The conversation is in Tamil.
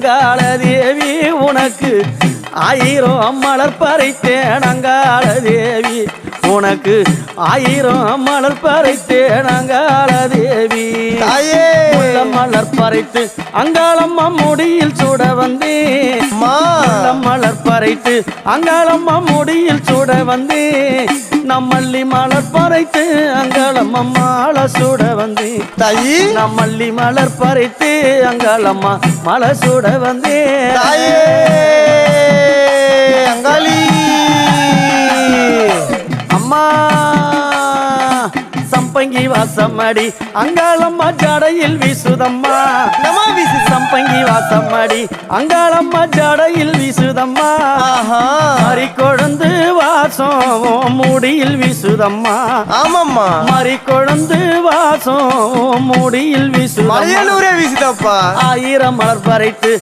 அங்காள தேவி உனக்கு 1000 மலர் பறித்தேன் அங்காள தேவி உனக்கு 1000 மலர் பறித்தேன் அங்காள தேவி மலர் பறித்து அங்காளம்மா முடியில் சுட வந்தேன் மலர் பறித்து அங்காளம்மா முடியில் சுட வந்தேன் நம்மள்ளி மலர் பறித்து அங்காளம்மா மாலை சுட வந்தேன் தாயி நம்மள்ளி மலர் பறித்து அங்காளம்மா மலை சுட வந்தேன் அங்காளி அம்மா சம்பங்கி வாசமடி அங்காளம்மா ஜடையில் வீசுதம்மா சம்பங்கி வாசமடி அங்காளம்மா ஜடையில் வீசுதம்மா மறி கொழுந்து வாசம் முடியில் வீசுதம்மா ஆமாம்மா மறி கொழுந்து வாசம் முடியில் வீசுதம்மா வீசுதப்பா 1000 மலர் பறித்து